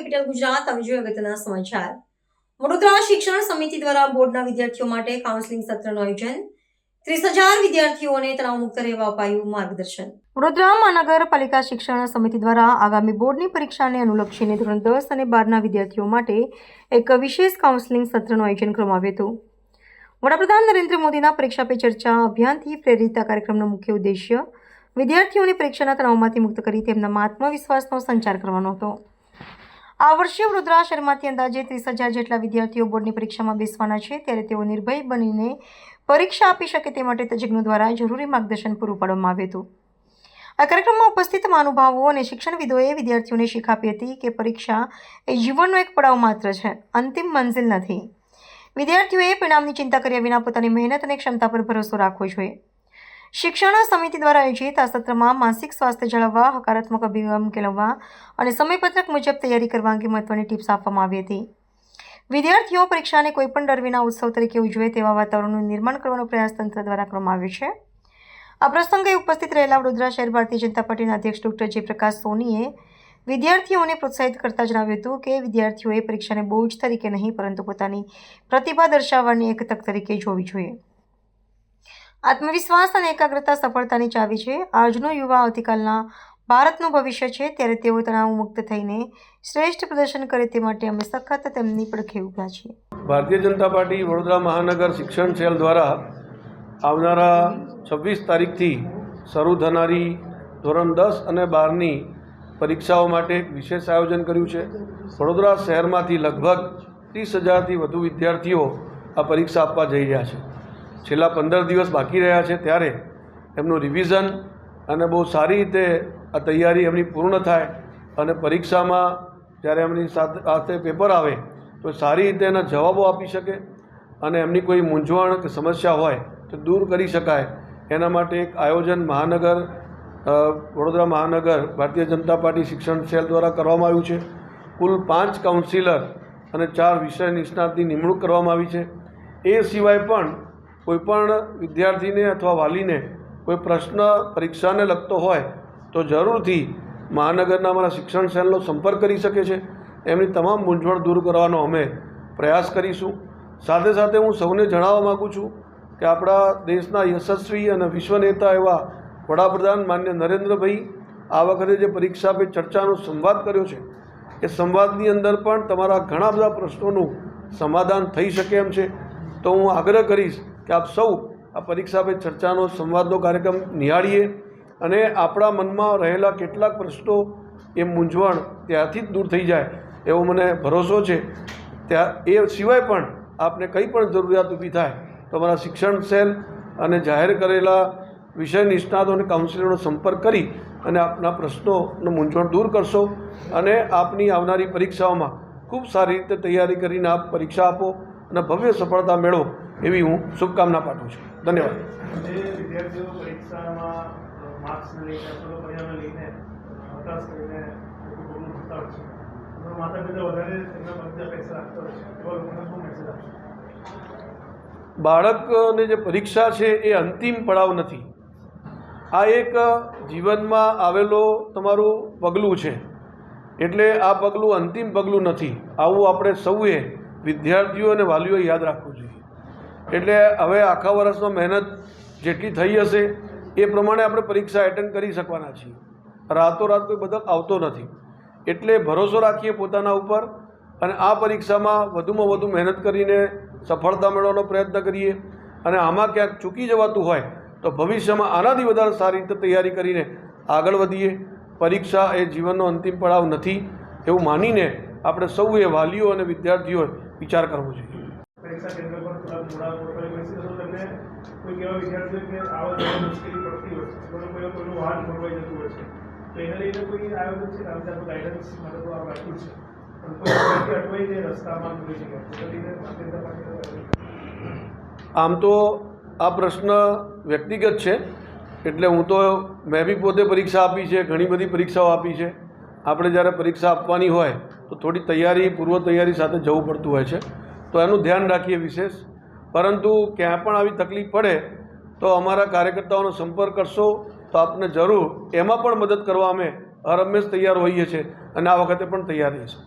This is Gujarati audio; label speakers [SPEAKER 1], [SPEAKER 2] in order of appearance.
[SPEAKER 1] કેપિટલ ગુજરાત હવે જોઈએ અગત્યના સમાચાર। વડોદરા શિક્ષણ સમિતિ દ્વારા બોર્ડના વિદ્યાર્થીઓ માટે કાઉન્સેલિંગ સત્રનું આયોજન। 30,000 વિદ્યાર્થીઓને તણાવમુક્ત રહેવા અપાયું માર્ગદર્શન। વડોદરા મહાનગરપાલિકા શિક્ષણ સમિતિ દ્વારા આગામી બોર્ડની પરીક્ષાને અનુલક્ષીને ધોરણ 10 અને 12ના વિદ્યાર્થીઓ માટે એક વિશેષ કાઉન્સેલિંગ સત્રનું આયોજન કરવામાં આવ્યું હતું। વડાપ્રધાન નરેન્દ્ર મોદીના પરીક્ષા પે ચર્ચા અભિયાનથી પ્રેરિત આ કાર્યક્રમનો મુખ્ય ઉદ્દેશ્ય વિદ્યાર્થીઓને પરીક્ષાના તણાવમાંથી મુક્ત કરી તેમનામાં આત્મવિશ્વાસનો સંચાર કરવાનો હતો। આ વર્ષે વડોદરા શહેરમાંથી અંદાજે 30,000 જેટલા વિદ્યાર્થીઓ બોર્ડની પરીક્ષામાં બેસવાના છે, ત્યારે તેઓ નિર્ભય બનીને પરીક્ષા આપી શકે તે માટે તજજ્ઞો દ્વારા જરૂરી માર્ગદર્શન પૂરું પાડવામાં આવ્યું હતું। આ કાર્યક્રમમાં ઉપસ્થિત મહાનુભાવો અને શિક્ષણવિદોએ વિદ્યાર્થીઓને શીખ આપી હતી કે પરીક્ષા એ જીવનનો એક પડાવ માત્ર છે, અંતિમ મંજિલ નથી। વિદ્યાર્થીઓએ પરિણામની ચિંતા કર્યા વિના પોતાની મહેનત અને ક્ષમતા પર ભરોસો રાખવો જોઈએ। શિક્ષણ સમિતિ દ્વારા આયોજિત આ સત્રમાં માનસિક સ્વાસ્થ્ય જાળવવા, હકારાત્મક અભિગમ કેળવવા અને સમયપત્રક મુજબ તૈયારી કરવા અંગે મહત્વની ટિપ્સ આપવામાં આવી હતી। વિદ્યાર્થીઓ પરીક્ષાને કોઈપણ ડર વિના ઉત્સવ તરીકે ઉજવે તેવા વાતાવરણનું નિર્માણ કરવાનો પ્રયાસ તંત્ર દ્વારા કરવામાં આવ્યો છે। આ પ્રસંગે ઉપસ્થિત રહેલા વડોદરા શહેર ભારતીય જનતા પાર્ટીના અધ્યક્ષ ડૉક્ટર જયપ્રકાશ સોનીએ વિદ્યાર્થીઓને પ્રોત્સાહિત કરતા જણાવ્યું હતું કે વિદ્યાર્થીઓએ પરીક્ષાને બોજ તરીકે નહીં પરંતુ પોતાની પ્રતિભા દર્શાવવાની એક તક તરીકે જોવી જોઈએ। આત્મવિશ્વાસ અને એકાગ્રતા સફળતાની ચાવી છે। આજનો યુવા આવતીકાલના ભારતનું ભવિષ્ય છે, ત્યારે તેઓ તણાવ મુક્ત થઈને શ્રેષ્ઠ પ્રદર્શન કરે તે માટે અમે સખત તેમની પડખે ઊભા છીએ।
[SPEAKER 2] ભારતીય જનતા પાર્ટી વડોદરા મહાનગર શિક્ષણ સેલ દ્વારા આવનારા 26 તારીખથી શરૂ થનારી ધોરણ 10 અને 12ની પરીક્ષાઓ માટે એક વિશેષ આયોજન કર્યું છે। વડોદરા શહેરમાંથી લગભગ 30,000થી વધુ વિદ્યાર્થીઓ આ પરીક્ષા આપવા જઈ રહ્યા છે। છેલ્લા 15 દિવસ બાકી રહ્યા છે, ત્યારે એમનું રિવિઝન અને બહુ સારી રીતે આ તૈયારી એમની પૂર્ણ થાય અને પરીક્ષામાં જ્યારે એમની સાથે પેપર આવે તો સારી રીતે એના જવાબો આપી શકે અને એમની કોઈ મૂંઝવણ કે સમસ્યા હોય તો દૂર કરી શકાય, એના માટે એક આયોજન વડોદરા મહાનગર ભારતીય જનતા પાર્ટી શિક્ષણ સેલ દ્વારા કરવામાં આવ્યું છે। કુલ 5 કાઉન્સિલર અને 4 વિષય નિષ્ણાતની નિમણૂક કરવામાં આવી છે। એ સિવાય પણ કોઈપણ વિદ્યાર્થીને અથવા વાલીને કોઈ પ્રશ્ન પરીક્ષાને લગતો હોય તો જરૂરથી મહાનગરના અમારા શિક્ષણ સેલનો સંપર્ક કરી શકે છે। એમની તમામ મૂંઝવણ દૂર કરવાનો અમે પ્રયાસ કરીશું। સાથે સાથે હું સૌને જણાવવા માગું છું કે આપણા દેશના યશસ્વી અને વિશ્વ નેતા એવા વડાપ્રધાન માન્ય નરેન્દ્રભાઈ આ વખતે જે પરીક્ષા પે ચર્ચાનો સંવાદ કર્યો છે, એ સંવાદની અંદર પણ તમારા ઘણા બધા પ્રશ્નોનું સમાધાન થઈ શકે એમ છે। તો હું આગ્રહ કરીશ કે આપ સૌ આ પરીક્ષા પે ચર્ચાનો સંવાદનો કાર્યક્રમ નિહાળીએ અને આપણા મનમાં રહેલા કેટલાક પ્રશ્નો એ મૂંઝવણ ત્યાંથી જ દૂર થઈ જાય એવો મને ભરોસો છે। એ સિવાય પણ આપને કંઈ પણ જરૂરિયાત ઊભી થાય તો અમારા શિક્ષણ સેલ અને જાહેર કરેલા વિષય નિષ્ણાતો અને કાઉન્સિલરનો સંપર્ક કરી અને આપના પ્રશ્નોનો મૂંઝવણ દૂર કરશો અને આપની આવનારી પરીક્ષાઓમાં ખૂબ સારી રીતે તૈયારી કરીને આપ પરીક્ષા આપો અને ભવ્ય સફળતા મેળવો એવી હું શુભકામના પાઠવું છું। ધન્યવાદ। બાળકને જે પરીક્ષા છે એ અંતિમ પડાવ નથી, આ એક જીવનમાં આવેલો તમારું પગલું છે, એટલે આ પગલું અંતિમ પગલું નથી। આવું આપણે સૌએ વિદ્યાર્થીઓ અને વાલીઓએ યાદ રાખવું જોઈએ। એટલે હવે આખા વર્ષમાં મહેનત જેટલી થઈ હશે એ પ્રમાણે આપણે પરીક્ષા એટેન્ડ કરી શકવાના છીએ। રાતોરાત કોઈ બદલ આવતો નથી, એટલે ભરોસો રાખીએ પોતાના ઉપર અને આ પરીક્ષામાં વધુમાં વધુ મહેનત કરીને સફળતા મેળવવાનો પ્રયત્ન કરીએ અને આમાં ક્યાંક ચૂકી જવાતું હોય તો ભવિષ્યમાં આનાથી વધારે સારી રીતે તૈયારી કરીને આગળ વધીએ। પરીક્ષા એ જીવનનો અંતિમ પડાવ નથી એવું માનીને આપણે સૌએ વાલીઓ અને વિદ્યાર્થીઓએ વિચાર કરવો જોઈએ। આમ તો આ પ્રશ્ન વ્યક્તિગત છે, એટલે મેં બી પોતે પરીક્ષા આપી છે, ઘણી બધી પરીક્ષાઓ આપી છે। આપણે જ્યારે પરીક્ષા આપવાની હોય તો થોડી પૂર્વ તૈયારી સાથે જવું પડતું હોય છે, તો એનું ધ્યાન રાખીએ વિશેષ। પરંતુ ક્યાં પણ આવી તકલીફ પડે તો અમારા કાર્યકર્તાઓનો સંપર્ક કરશો તો આપને જરૂર એમાં પણ મદદ કરવા અમે હરહંમેશ તૈયાર હોઈએ છીએ અને આ વખતે પણ તૈયાર રહીશું।